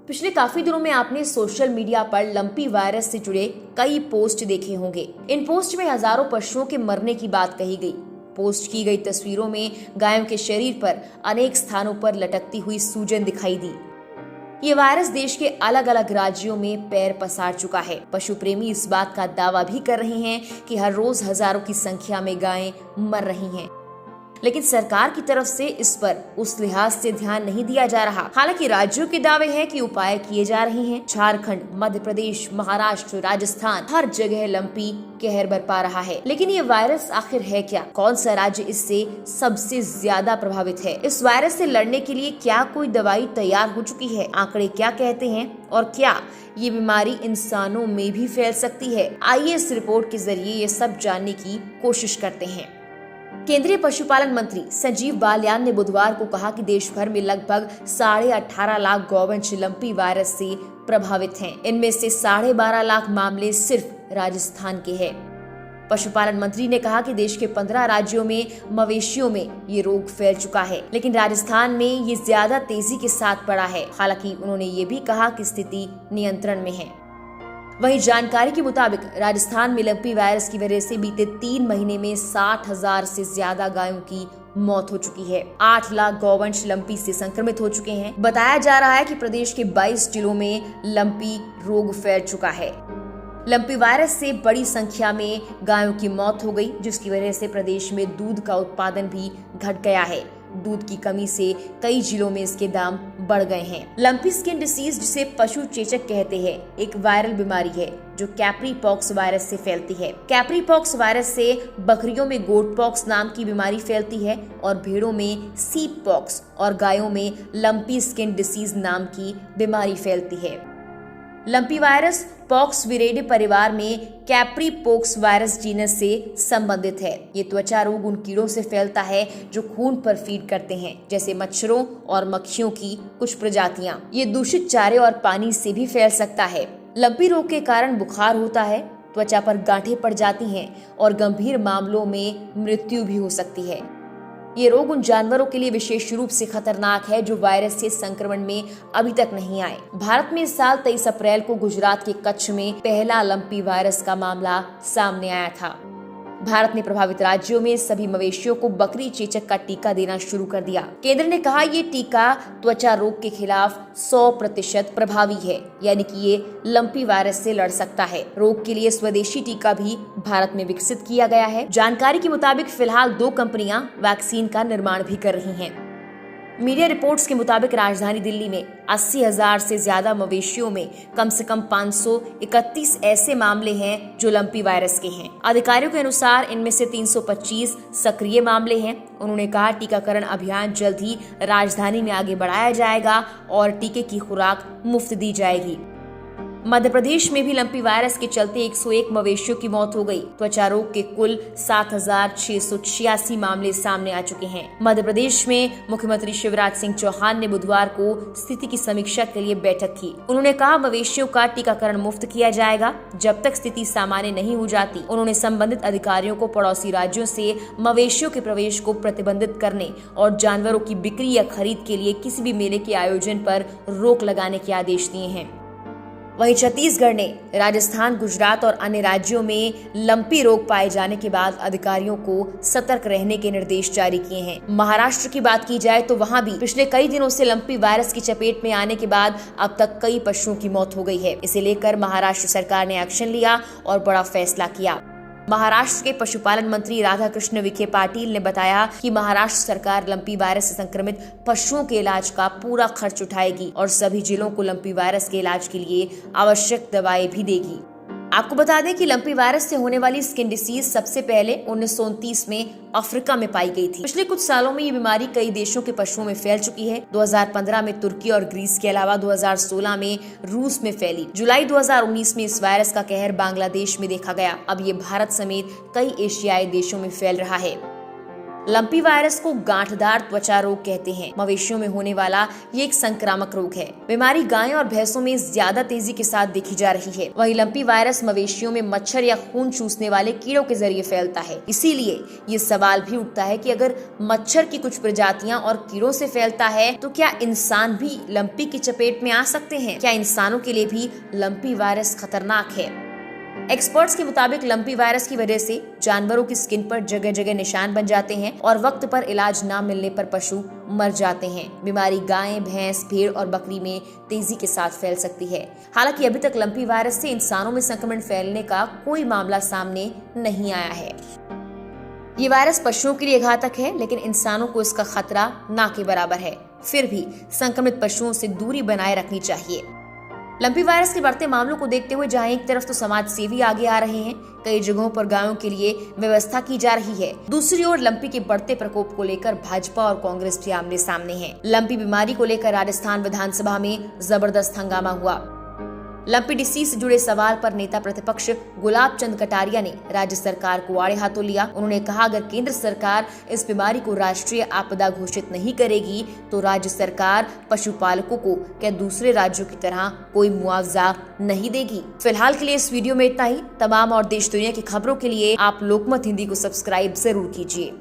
पिछले काफी दिनों में आपने सोशल मीडिया पर लंपी वायरस से जुड़े कई पोस्ट देखे होंगे। इन पोस्ट में हजारों पशुओं के मरने की बात कही गई। पोस्ट की गई तस्वीरों में गायों के शरीर पर अनेक स्थानों पर लटकती हुई सूजन दिखाई दी। ये वायरस देश के अलग अलग राज्यों में पैर पसार चुका है। पशु प्रेमी इस बात का दावा भी कर रहे हैं कि हर रोज हजारों की संख्या में गायें मर रही हैं। लेकिन सरकार की तरफ से इस पर उस लिहाज से ध्यान नहीं दिया जा रहा। हालांकि राज्यों के दावे हैं कि उपाय किए जा रहे हैं। झारखंड, मध्य प्रदेश, महाराष्ट्र, राजस्थान, हर जगह लंपी कहर बरपा रहा है। लेकिन ये वायरस आखिर है क्या? कौन सा राज्य इससे सबसे ज्यादा प्रभावित है? इस वायरस से लड़ने के लिए क्या कोई दवाई तैयार हो चुकी है? आंकड़े क्या कहते हैं और क्या ये बीमारी इंसानों में भी फैल सकती है? आइए इस रिपोर्ट के जरिए ये सब जानने की कोशिश करते हैं। केंद्रीय पशुपालन मंत्री संजीव बालियान ने बुधवार को कहा कि देश भर में लगभग 18.5 लाख गौवंश लंपी वायरस से प्रभावित हैं। इनमें से 12.5 लाख मामले सिर्फ राजस्थान के हैं। पशुपालन मंत्री ने कहा कि देश के 15 राज्यों में मवेशियों में ये रोग फैल चुका है, लेकिन राजस्थान में ये ज्यादा तेजी के साथ बढ़ा है। हालांकि उन्होंने ये भी कहा कि स्थिति नियंत्रण में है। वहीं जानकारी के मुताबिक राजस्थान में लंपी वायरस की वजह से बीते 3 महीने में 60,000 से ज्यादा गायों की मौत हो चुकी है। 8 लाख गौवंश लंपी से संक्रमित हो चुके हैं। बताया जा रहा है कि प्रदेश के 22 जिलों में लंपी रोग फैल चुका है। लंपी वायरस से बड़ी संख्या में गायों की मौत हो गई, जिसकी वजह से प्रदेश में दूध का उत्पादन भी घट गया है। दूध की कमी से कई जिलों में इसके दाम बढ़ गए हैं। लंपी स्किन डिसीज, जिसे पशु चेचक कहते हैं, एक वायरल बीमारी है जो कैप्री पॉक्स वायरस से फैलती है। कैप्री पॉक्स वायरस से बकरियों में गोट पॉक्स नाम की बीमारी फैलती है और भेड़ों में सीप पॉक्स और गायों में लंपी स्किन डिसीज नाम की बीमारी फैलती है। लंपी वायरस पॉक्स विरेडे परिवार में कैप्री पॉक्स वायरस जीनस से संबंधित है। ये त्वचा रोग उन कीड़ों से फैलता है जो खून पर फीड करते हैं, जैसे मच्छरों और मक्खियों की कुछ प्रजातियां। ये दूषित चारे और पानी से भी फैल सकता है। लंपी रोग के कारण बुखार होता है, त्वचा पर गांठें पड़ जाती हैं और गंभीर मामलों में मृत्यु भी हो सकती है। ये रोग उन जानवरों के लिए विशेष रूप से खतरनाक है जो वायरस से संक्रमण में अभी तक नहीं आए। भारत में इस साल 23 अप्रैल को गुजरात के कच्छ में पहला लंपी वायरस का मामला सामने आया था। भारत ने प्रभावित राज्यों में सभी मवेशियों को बकरी चेचक का टीका देना शुरू कर दिया। केंद्र ने कहा ये टीका त्वचा रोग के खिलाफ 100% प्रभावी है, यानी कि ये लंपी वायरस से लड़ सकता है। रोग के लिए स्वदेशी टीका भी भारत में विकसित किया गया है। जानकारी के मुताबिक फिलहाल 2 कंपनियां वैक्सीन का निर्माण भी कर रही हैं। मीडिया रिपोर्ट्स के मुताबिक राजधानी दिल्ली में 80,000 से ज्यादा मवेशियों में कम से कम 531 ऐसे मामले हैं जो लंपी वायरस के हैं। अधिकारियों के अनुसार इनमें से 325 सक्रिय मामले हैं। उन्होंने कहा टीकाकरण अभियान जल्द ही राजधानी में आगे बढ़ाया जाएगा और टीके की खुराक मुफ्त दी जाएगी। मध्य प्रदेश में भी लंपी वायरस के चलते 101 मवेशियों की मौत हो गई। त्वचा रोग के कुल 7,686 मामले सामने आ चुके हैं। मध्य प्रदेश में मुख्यमंत्री शिवराज सिंह चौहान ने बुधवार को स्थिति की समीक्षा के लिए बैठक की। उन्होंने कहा मवेशियों का टीकाकरण मुफ्त किया जाएगा जब तक स्थिति सामान्य नहीं हो जाती। उन्होंने संबंधित अधिकारियों को पड़ोसी राज्यों से मवेशियों के प्रवेश को प्रतिबंधित करने और जानवरों की बिक्री या खरीद के लिए किसी भी मेले के आयोजन पर रोक लगाने के आदेश दिए हैं। वहीं छत्तीसगढ़ ने राजस्थान, गुजरात और अन्य राज्यों में लंपी रोग पाए जाने के बाद अधिकारियों को सतर्क रहने के निर्देश जारी किए हैं। महाराष्ट्र की बात की जाए तो वहां भी पिछले कई दिनों से लंपी वायरस की चपेट में आने के बाद अब तक कई पशुओं की मौत हो गई है। इसे लेकर महाराष्ट्र सरकार ने एक्शन लिया और बड़ा फैसला किया। महाराष्ट्र के पशुपालन मंत्री राधाकृष्ण विखे पाटिल ने बताया कि महाराष्ट्र सरकार लंपी वायरस से संक्रमित पशुओं के इलाज का पूरा खर्च उठाएगी और सभी जिलों को लंपी वायरस के इलाज के लिए आवश्यक दवाएं भी देगी। आपको बता दें कि लंपी वायरस से होने वाली स्किन डिसीज सबसे पहले 1929 में अफ्रीका में पाई गई थी। पिछले कुछ सालों में ये बीमारी कई देशों के पशुओं में फैल चुकी है। 2015 में तुर्की और ग्रीस के अलावा 2016 में रूस में फैली। जुलाई 2019 में इस वायरस का कहर बांग्लादेश में देखा गया। अब ये भारत समेत कई एशियाई देशों में फैल रहा है। लंपी वायरस को गांठदार त्वचा रोग कहते हैं। मवेशियों में होने वाला ये एक संक्रामक रोग है। बीमारी गायों और भैंसों में ज्यादा तेजी के साथ देखी जा रही है। वहीं लंपी वायरस मवेशियों में मच्छर या खून चूसने वाले कीड़ों के जरिए फैलता है। इसीलिए ये सवाल भी उठता है कि अगर मच्छर की कुछ प्रजातियां और कीड़ों से फैलता है तो क्या इंसान भी लंपी की चपेट में आ सकते हैं? क्या इंसानों के लिए भी लंपी वायरस खतरनाक है? एक्सपर्ट्स के मुताबिक लंपी वायरस की वजह से जानवरों की स्किन पर जगह जगह निशान बन जाते हैं और वक्त पर इलाज न मिलने पर पशु मर जाते हैं। बीमारी गाय, भैंस, भेड़ और बकरी में तेजी के साथ फैल सकती है। हालांकि अभी तक लंपी वायरस से इंसानों में संक्रमण फैलने का कोई मामला सामने नहीं आया है। ये वायरस पशुओं के लिए घातक है, लेकिन इंसानों को इसका खतरा ना के बराबर है। फिर भी संक्रमित पशुओं से दूरी बनाए रखनी चाहिए। लंपी वायरस के बढ़ते मामलों को देखते हुए जहां एक तरफ तो समाज सेवी आगे आ रहे हैं, कई जगहों पर गायों के लिए व्यवस्था की जा रही है, दूसरी ओर लंपी के बढ़ते प्रकोप को लेकर भाजपा और कांग्रेस भी आमने सामने हैं। लंपी बीमारी को लेकर राजस्थान विधानसभा में जबरदस्त हंगामा हुआ। लंपी डिसीज से जुड़े सवाल पर नेता प्रतिपक्ष गुलाब चंद कटारिया ने राज्य सरकार को आड़े हाथों लिया। उन्होंने कहा, अगर केंद्र सरकार इस बीमारी को राष्ट्रीय आपदा घोषित नहीं करेगी तो राज्य सरकार पशुपालकों को क्या दूसरे राज्यों की तरह कोई मुआवजा नहीं देगी। फिलहाल के लिए इस वीडियो में इतना ही। तमाम और देश दुनिया की खबरों के लिए आप लोकमत हिंदी को सब्सक्राइब जरूर कीजिए।